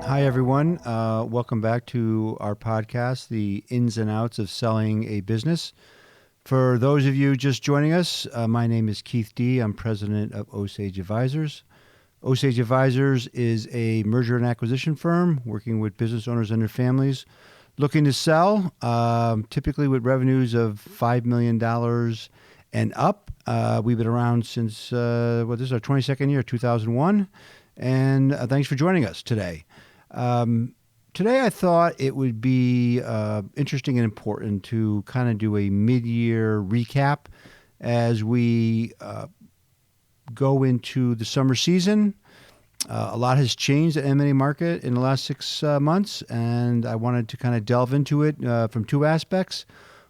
Hi, everyone. Welcome back to our podcast, The Ins and Outs of Selling a Business. For those of you just joining us, my name is kdee. I'm president of Osage Advisors. Osage Advisors is a merger and acquisition firm working with business owners and their families looking to sell, typically with revenues of $5 million and up. We've been around since, this is our 22nd year, 2001. And thanks for joining us today. Today I thought it would be interesting and important to kind of do a mid-year recap as we go into the summer season. A lot has changed the M&A market in the last 6 months, and I wanted to kind of delve into it from two aspects: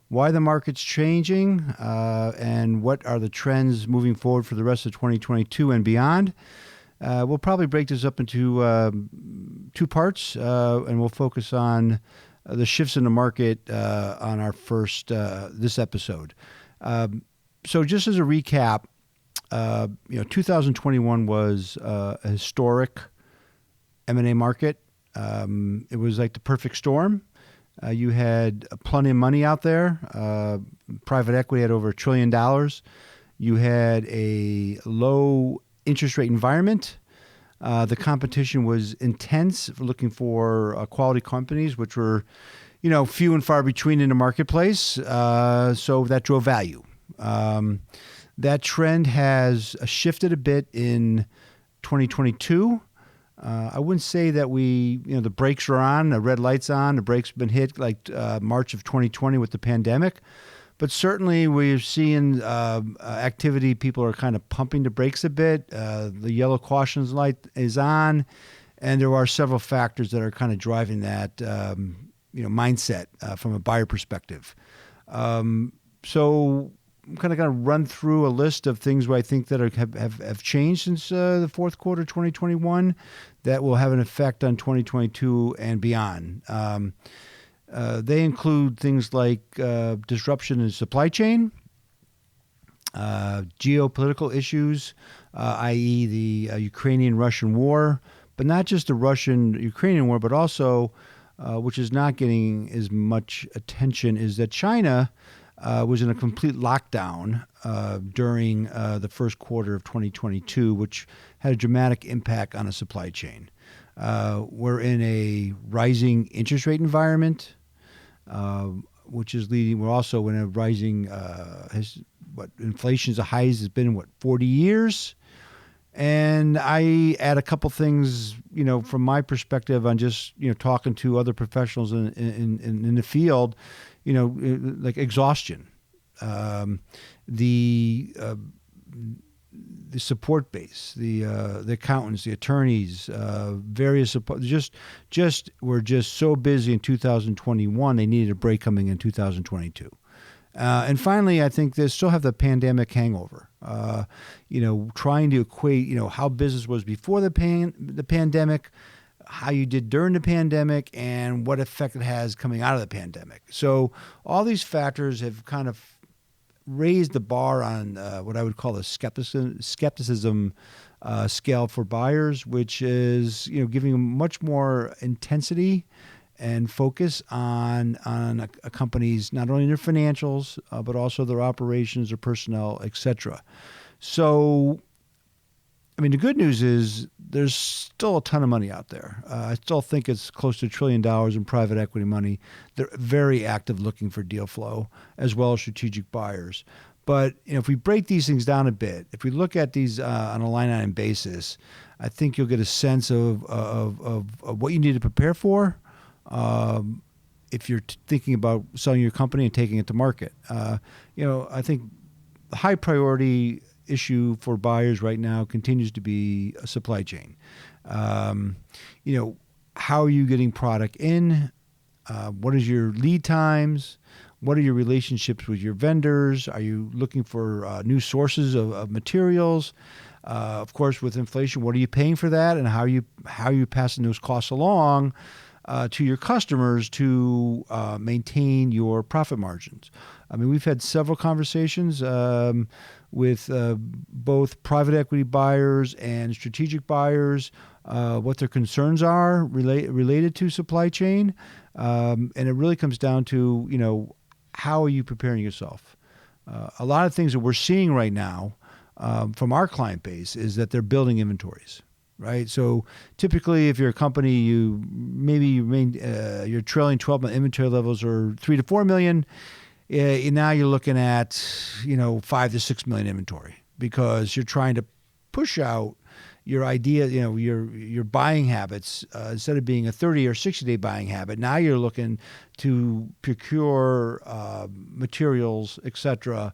why the market's changing and what are the trends moving forward for the rest of 2022 and beyond. We'll probably break this up into two parts, and we'll focus on the shifts in the market on our first this episode. So just as a recap, 2021 was a historic M&A market. It was like the perfect storm. You had plenty of money out there. Private equity had over $1 trillion. You had a low interest rate environment. The competition was intense for looking for quality companies, which were, few and far between in the marketplace. So that drove value. That trend has shifted a bit in 2022. I wouldn't say that the brakes are on, the red light's on, the brakes have been hit like March of 2020 with the pandemic. But certainly we're seeing activity. People are kind of pumping the brakes a bit. The yellow caution light is on, and there are several factors that are kind of driving that mindset from a buyer perspective. So I'm kind of run through a list of things where I think that have changed since the fourth quarter 2021 that will have an effect on 2022 and beyond. They include things like disruption in supply chain, geopolitical issues, i.e. the Ukrainian-Russian war, but not just the Russian-Ukrainian war, but also, which is not getting as much attention, is that China was in a complete lockdown during the first quarter of 2022, which had a dramatic impact on the supply chain. We're in a rising interest rate environment, which is leading. We're also in a rising, inflation is the highest it's been in 40 years. And I add a couple things, from my perspective on just, talking to other professionals in the field, like exhaustion, the support base, the accountants, the attorneys, various support. We're just so busy in 2021. They needed a break coming in 2022. And finally, I think they still have the pandemic hangover. Trying to equate, how business was before the pandemic, how you did during the pandemic, and what effect it has coming out of the pandemic. So all these factors have kind of raised the bar on what I would call a skepticism scale for buyers, which is giving them much more intensity and focus on a company's not only their financials but also their operations, their personnel, etc. So, the good news is there's still a ton of money out there. I still think it's close to $1 trillion in private equity money. They're very active looking for deal flow as well as strategic buyers. But if we break these things down a bit, if we look at these on a line item basis, I think you'll get a sense of what you need to prepare for if you're thinking about selling your company and taking it to market. I think the high priority issue for buyers right now continues to be a supply chain. How are you getting product in? What is your lead times? What are your relationships with your vendors? Are you looking for new sources of materials? Of course, with inflation, what are you paying for that, and how are you passing those costs along? to your customers to maintain your profit margins. I mean, we've had several conversations with both private equity buyers and strategic buyers, what their concerns are related to supply chain. And it really comes down to, how are you preparing yourself? A lot of things that we're seeing right now from our client base is that they're building inventories, right? So typically, if you're a company, your trailing 12-month inventory levels are 3 to 4 million. Now you're looking at 5 to 6 million inventory because you're trying to push out your idea, your buying habits. Instead of being a 30 or 60-day buying habit, now you're looking to procure materials, etc.,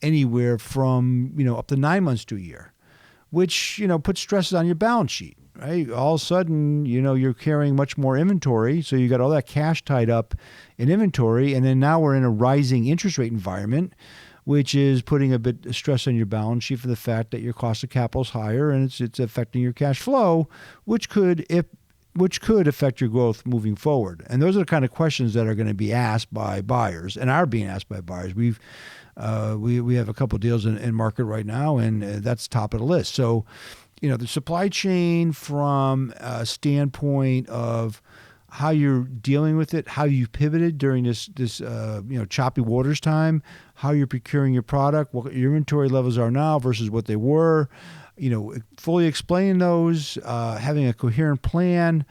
anywhere from up to 9 months to a year, which puts stresses on your balance sheet. Right, all of a sudden, you're carrying much more inventory, so you got all that cash tied up in inventory, and then now we're in a rising interest rate environment, which is putting a bit of stress on your balance sheet for the fact that your cost of capital is higher, and it's affecting your cash flow, which could affect your growth moving forward. And those are the kind of questions that are going to be asked by buyers and are being asked by buyers. We have a couple of deals in market right now, and that's top of the list. So, the supply chain from a standpoint of how you're dealing with it, how you pivoted during this choppy waters time, how you're procuring your product, what your inventory levels are now versus what they were, fully explaining those, having a coherent plan,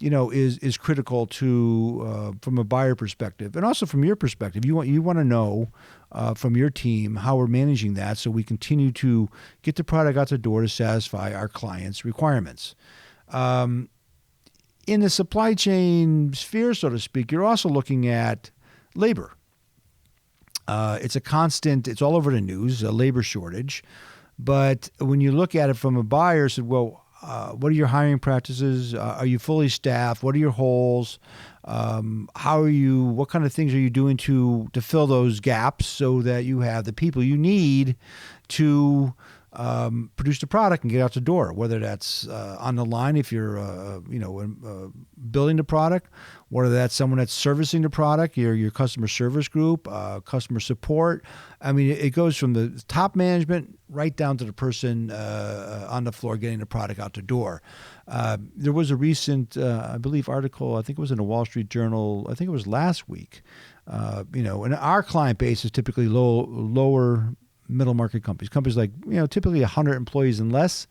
is critical to from a buyer perspective, and also from your perspective. You want to know from your team how we're managing that, so we continue to get the product out the door to satisfy our clients' requirements. In the supply chain sphere, so to speak, you're also looking at labor. It's a constant. It's all over the news. A labor shortage. But when you look at it from a buyer, said, well, what are your hiring practices? Are you fully staffed? What are your holes? How are you? What kind of things are you doing to fill those gaps so that you have the people you need to produce the product and get out the door? Whether that's on the line if you're building the product, whether that's someone that's servicing the product, your customer service group, customer support. I mean, it goes from the top management right down to the person on the floor getting the product out the door. There was a recent, I believe, article, I think it was in the Wall Street Journal, I think it was last week, and our client base is typically lower middle market companies like, typically 100 employees and less.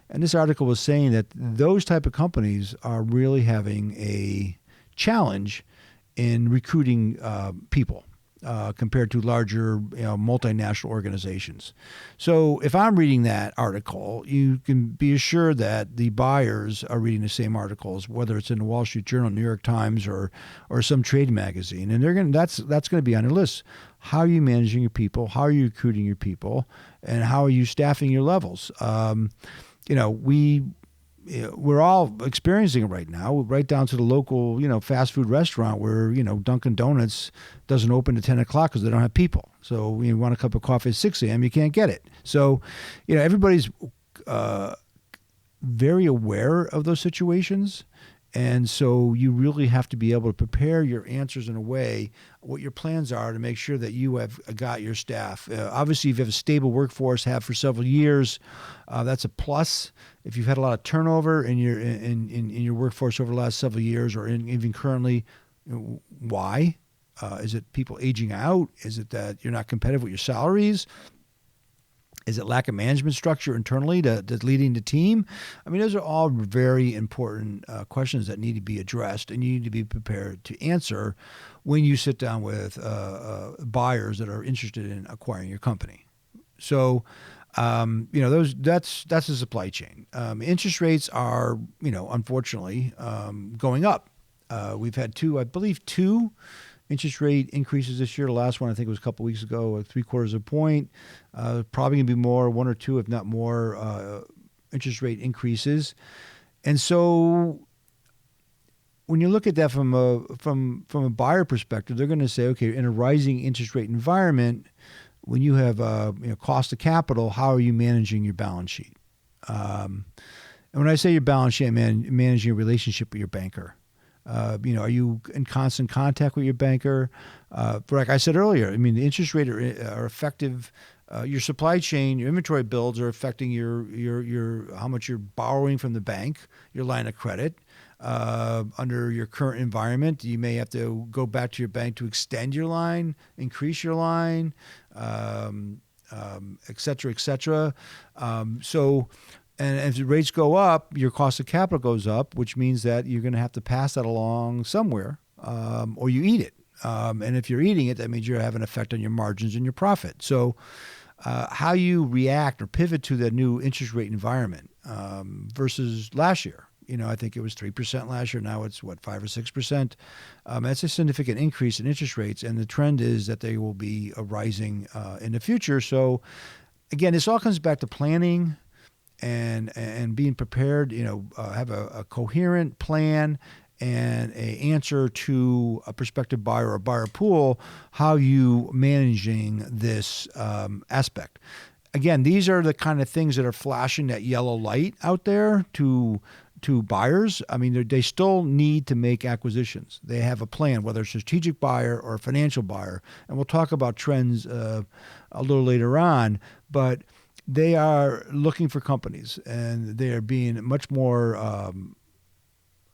And this article was saying that those type of companies are really having a challenge in recruiting people compared to larger, multinational organizations. So if I'm reading that article, you can be assured that the buyers are reading the same articles, whether it's in the Wall Street Journal, New York Times, or some trade magazine, and that's going to be on their list. How are you managing your people? How are you recruiting your people? And how are you staffing your levels? We're all experiencing it right now, right down to the local, fast food restaurant where, Dunkin' Donuts doesn't open at 10 o'clock because they don't have people. So you want a cup of coffee at 6 a.m., you can't get it. So, everybody's very aware of those situations. And so you really have to be able to prepare your answers in a way, what your plans are to make sure that you have got your staff. Obviously, if you have a stable workforce, have for several years, that's a plus. If you've had a lot of turnover in your workforce over the last several years, or even currently, why? Is it people aging out? Is it that you're not competitive with your salaries? Is it lack of management structure internally that's leading the team? I mean, those are all very important questions that need to be addressed, and you need to be prepared to answer when you sit down with buyers that are interested in acquiring your company. So, that's the supply chain. Interest rates are, unfortunately, going up. We've had two interest rate increases this year. The last one, I think, was a couple weeks ago, 0.75 point. Probably going to be more, one or two, if not more, interest rate increases. And so when you look at that from a buyer perspective, they're going to say, okay, in a rising interest rate environment, when you have cost of capital, how are you managing your balance sheet? And when I say your balance sheet, I mean managing your relationship with your banker. Are you in constant contact with your banker? Like I said earlier, I mean, the interest rate are effective. Your supply chain, your inventory builds are affecting your how much you're borrowing from the bank, your line of credit. Under your current environment, you may have to go back to your bank to extend your line, increase your line, et cetera, et cetera. And as the rates go up, your cost of capital goes up, which means that you're going to have to pass that along somewhere, or you eat it. And if you're eating it, that means you're having an effect on your margins and your profit. So how you react or pivot to the new interest rate environment versus last year. I think it was 3% last year. Now it's 5 or 6%. That's a significant increase in interest rates, and the trend is that they will be rising in the future. So, again, this all comes back to planning and being prepared. Have a coherent plan and a answer to a prospective buyer or buyer pool. How you managing this aspect? Again, these are the kind of things that are flashing that yellow light out there to buyers. I mean, they still need to make acquisitions. They have a plan, whether it's a strategic buyer or a financial buyer. And we'll talk about trends a little later on. But they are looking for companies, and they are being much more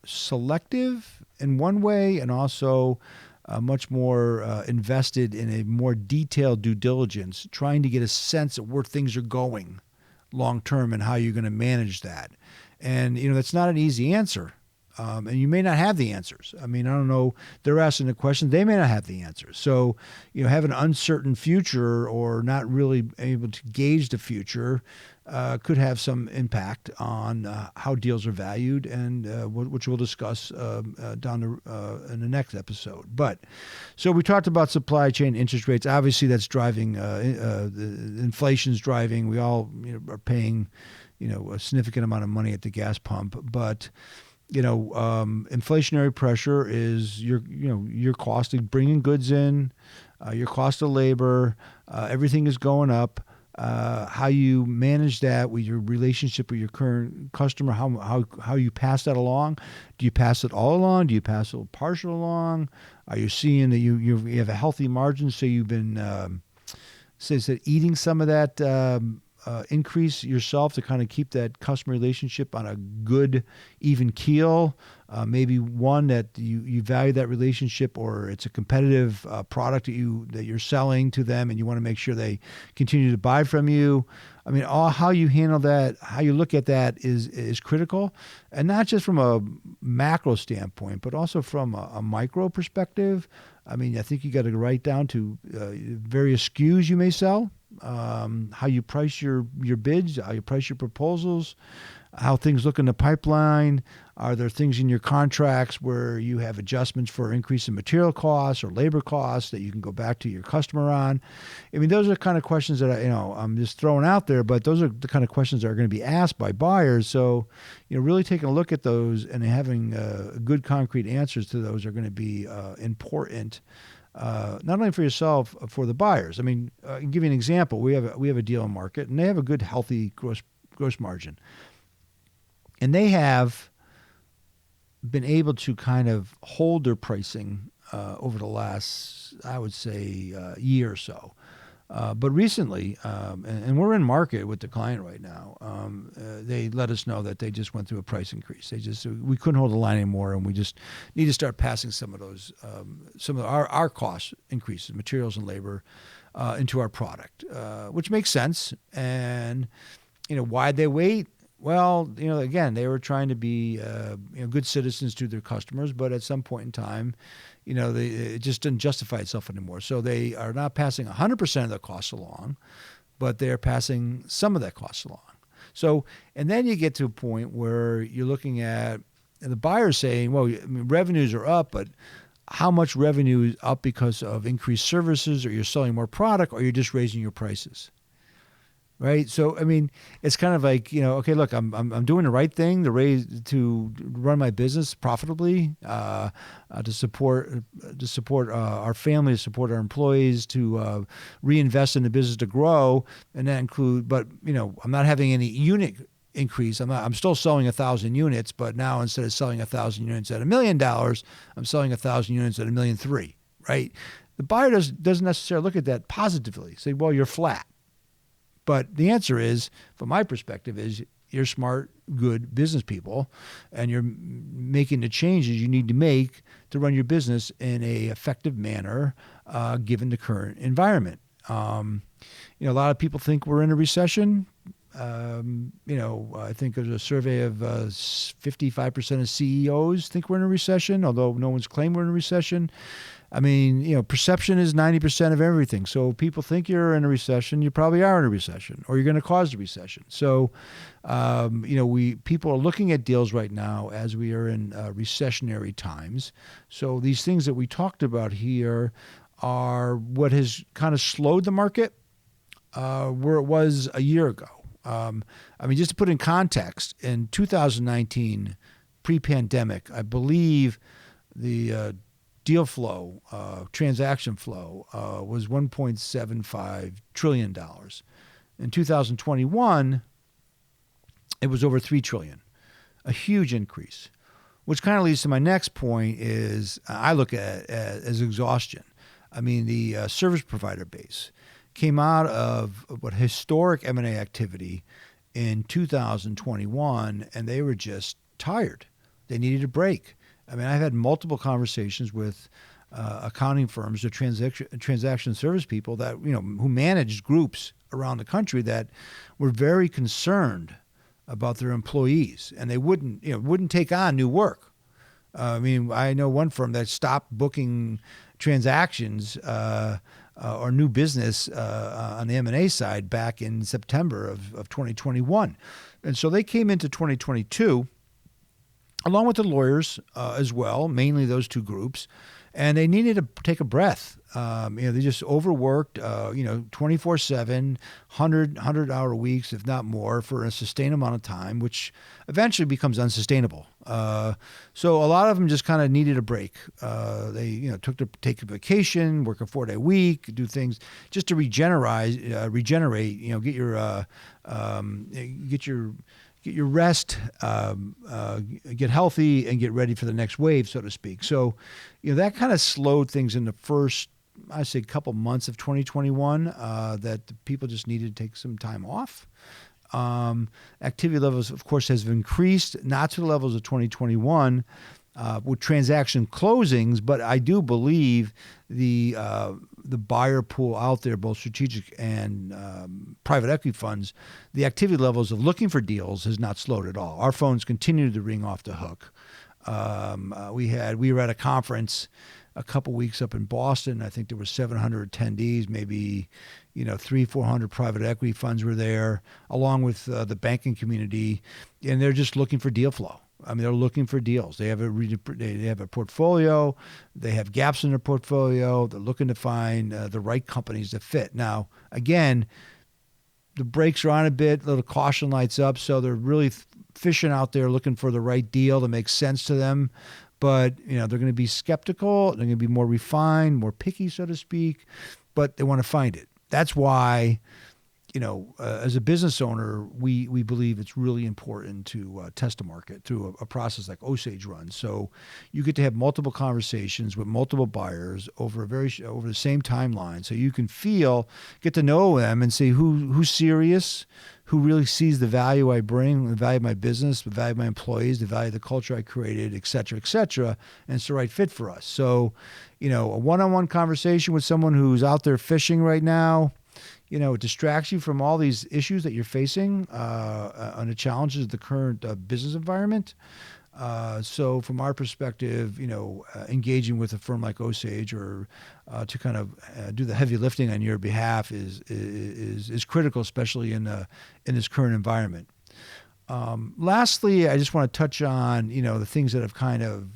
selective in one way, and also much more invested in a more detailed due diligence, trying to get a sense of where things are going long term and how you're going to manage that. And, that's not an easy answer. And you may not have the answers. I mean, I don't know. They're asking the question. They may not have the answers. So, have an uncertain future or not really able to gauge the future could have some impact on how deals are valued, and which we'll discuss down in the next episode. But so we talked about supply chain interest rates. Obviously, that's driving the inflation's driving. We all are paying a significant amount of money at the gas pump, but inflationary pressure is your cost of bringing goods in, your cost of labor, everything is going up. How you manage that with your relationship with your current customer, how you pass that along. Do you pass it all along? Do you pass it partial along? Are you seeing that you have a healthy margin, so you've been eating some of that increase yourself to kind of keep that customer relationship on a good, even keel? Maybe one that you value that relationship, or it's a competitive product that you're selling to them, and you want to make sure they continue to buy from you. I mean, how you handle that, how you look at that is critical, and not just from a macro standpoint, but also from a micro perspective. I mean, I think you got to write down to various SKUs you may sell. How you price your bids, how you price your proposals, how things look in the pipeline. Are there things in your contracts where you have adjustments for increase in material costs or labor costs that you can go back to your customer on? I mean, those are the kind of questions that I'm just throwing out there, but those are the kind of questions that are going to be asked by buyers. So, really taking a look at those and having good concrete answers to those are going to be important. Not only for yourself, for the buyers. I mean, I'll give you an example. We have a deal in market, and they have a good, healthy gross margin, and they have been able to kind of hold their pricing over the last, I would say, year or so. But recently, and we're in market with the client right now, they let us know that they just went through a price increase. We couldn't hold the line anymore, and we just need to start passing some of those, our cost increases, materials and labor, into our product, which makes sense. And why'd they wait? Well, again, they were trying to be good citizens to their customers, but at some point in time, it just didn't justify itself anymore. So they are not passing 100% of the costs along, but they're passing some of that cost along. So, and then you get to a point where you're looking at the buyer saying, well, I mean, revenues are up, but how much revenue is up because of increased services, or you're selling more product, or you're just raising your prices? Right. So, I mean, it's kind of like, okay, look, I'm doing the right thing to run my business profitably, to support our family, to support our employees, to reinvest in the business to grow, and that include. But I'm not having any unit increase. I'm still selling 1,000 units, but now instead of selling 1,000 units at $1 million, I'm selling 1,000 units at $1.3 million, right? The buyer doesn't necessarily look at that positively. Say, well, you're flat. But the answer is, from my perspective, is you're smart, good business people, and you're making the changes you need to make to run your business in a effective manner, given the current environment. A lot of people think we're in a recession. I think there's a survey of 55% of CEOs think we're in a recession, although no one's claimed we're in a recession. I mean, perception is 90% of everything. So if people think you're in a recession, you probably are in a recession, or you're going to cause a recession. So, people are looking at deals right now as we are in recessionary times. So these things that we talked about here are what has kind of slowed the market where it was a year ago. Just to put in context, in 2019, pre-pandemic, I believe the deal flow, transaction flow, was $1.75 trillion. In 2021, it was over $3 trillion, a huge increase, which kind of leads to my next point is I look at it as exhaustion. The service provider base came out of what historic M&A activity in 2021, and they were just tired. They needed a break. I've had multiple conversations with accounting firms or transaction service people that who managed groups around the country that were very concerned about their employees, and they wouldn't take on new work. I know one firm that stopped booking transactions or new business on the M&A side back in September of 2021. And so they came into 2022, along with the lawyers as well, mainly those two groups, and they needed to take a breath. They just overworked, 24/7, 100-hour weeks, if not more, for a sustained amount of time, which eventually becomes unsustainable. So a lot of them just kind of needed a break. They, take a vacation, work a 4-day week, do things just to regenerate. Get your rest, get healthy, and get ready for the next wave, so to speak. So, that kind of slowed things in the first, I'd say, couple months of 2021, that the people just needed to take some time off. Activity levels, of course, has increased, not to the levels of 2021 with transaction closings, but I do believe the buyer pool out there, both strategic and private equity funds, the activity levels of looking for deals has not slowed at all. Our phones continue to ring off the hook. We were at a conference a couple weeks up in Boston. I think there were 700 attendees, maybe 300-400 private equity funds were there, along with the banking community, and they're just looking for deal flow. They're looking for deals. They have a portfolio. They have gaps in their portfolio. They're looking to find the right companies that fit. Now, again, the brakes are on a bit, little caution lights up, so they're really fishing out there looking for the right deal that makes sense to them. But, they're going to be skeptical. They're going to be more refined, more picky, so to speak, but they want to find it. That's why, as a business owner, we believe it's really important to test the market through a process like Osage runs. So you get to have multiple conversations with multiple buyers over the same timeline, so you can get to know them and see who's serious, who really sees the value I bring, the value of my business, the value of my employees, the value of the culture I created, et cetera, and it's the right fit for us. So, a one-on-one conversation with someone who's out there fishing right now, it distracts you from all these issues that you're facing on the challenges of the current business environment. So from our perspective, engaging with a firm like Osage or to kind of do the heavy lifting on your behalf is critical, especially in this current environment. Lastly, I just want to touch on the things that have kind of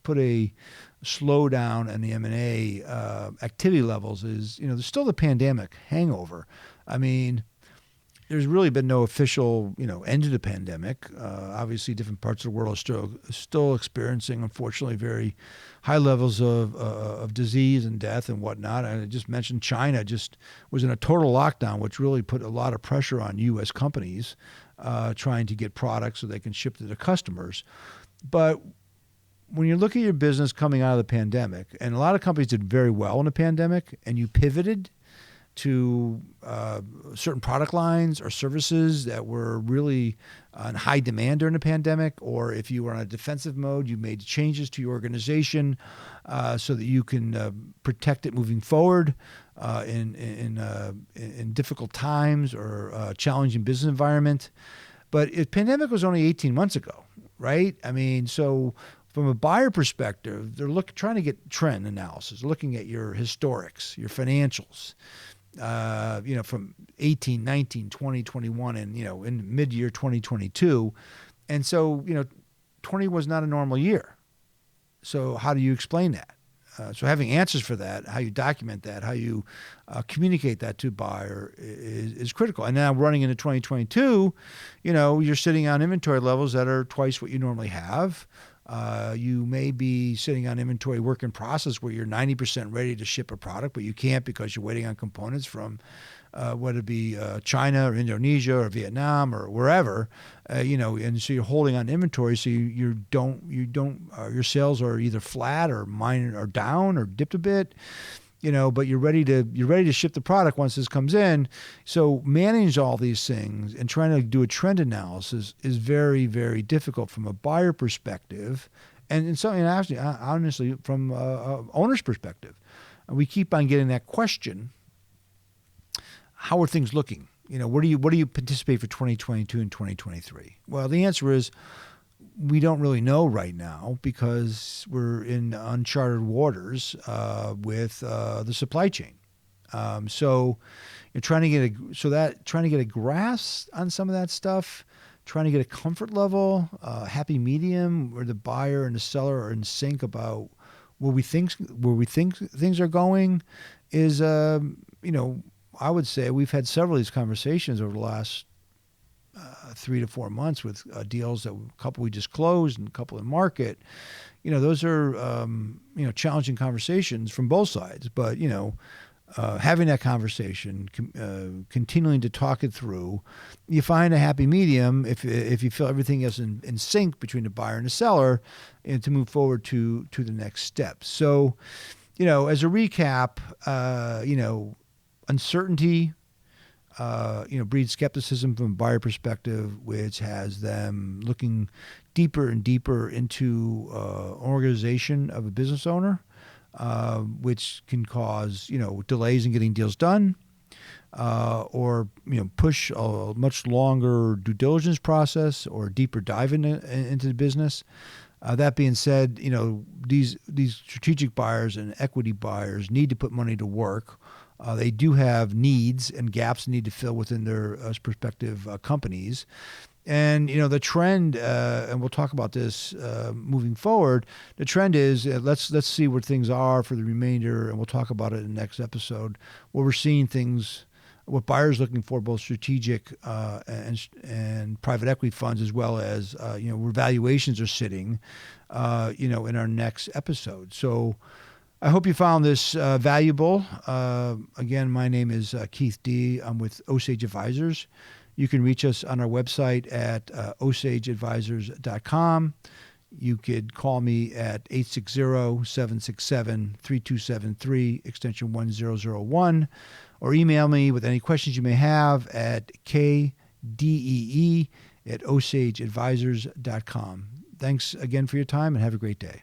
put a slowdown in the M&A activity levels is there's still the pandemic hangover. there's really been no official, end to the pandemic. Obviously, different parts of the world are still experiencing, unfortunately, very high levels of disease and death and whatnot. I just mentioned China just was in a total lockdown, which really put a lot of pressure on U.S. companies trying to get products so they can ship to their customers. But when you look at your business coming out of the pandemic, and a lot of companies did very well in the pandemic, and you pivoted to certain product lines or services that were really in high demand during the pandemic, or if you were on a defensive mode, you made changes to your organization so that you can protect it moving forward in difficult times or challenging business environment. But pandemic was only 18 months ago, right? I mean, so from a buyer perspective, they're trying to get trend analysis, looking at your historics, your financials, from 18, 19, 20, 21, and, in mid-year 2022. And so, 20 was not a normal year. So how do you explain that? So having answers for that, how you document that, how you communicate that to a buyer is critical. And now running into 2022, you're sitting on inventory levels that are twice what you normally have. You may be sitting on inventory work in process where you're 90% ready to ship a product, but you can't because you're waiting on components from whether it be China or Indonesia or Vietnam or wherever, and so you're holding on inventory, so your sales are either flat or minor or down or dipped a bit. But you're ready to ship the product once this comes in. So manage all these things and trying to do a trend analysis is very, very difficult from a buyer perspective, and actually, honestly, from owner's perspective. We keep on getting that question: how are things looking? What do you anticipate for 2022 and 2023? Well, the answer is, we don't really know right now because we're in uncharted waters with the supply chain. So you're trying to get a grasp on some of that stuff, trying to get a comfort level, happy medium where the buyer and the seller are in sync about where we think things are going is, I would say we've had several of these conversations over the last 3 to 4 months with deals a couple we just closed and a couple in market. Those are challenging conversations from both sides. But having that conversation, continuing to talk it through, you find a happy medium if you feel everything is in sync between the buyer and the seller, and to move forward to the next step. So, as a recap, uncertainty breeds skepticism from a buyer perspective, which has them looking deeper and deeper into organization of a business owner, which can cause delays in getting deals done, or push a much longer due diligence process or deeper dive into the business. That being said, these strategic buyers and equity buyers need to put money to work. They do have needs and gaps they need to fill within their respective companies. And, the trend, and we'll talk about this moving forward, the trend is let's see where things are for the remainder, and we'll talk about it in the next episode, where we're seeing things, what buyers are looking for, both strategic and private equity funds, as well as, where valuations are sitting, in our next episode. So I hope you found this valuable. Again, my name is Keith D. I'm with Osage Advisors. You can reach us on our website at osageadvisors.com. You could call me at 860-767-3273, extension 1001, or email me with any questions you may have at kdee@osageadvisors.com. Thanks again for your time, and have a great day.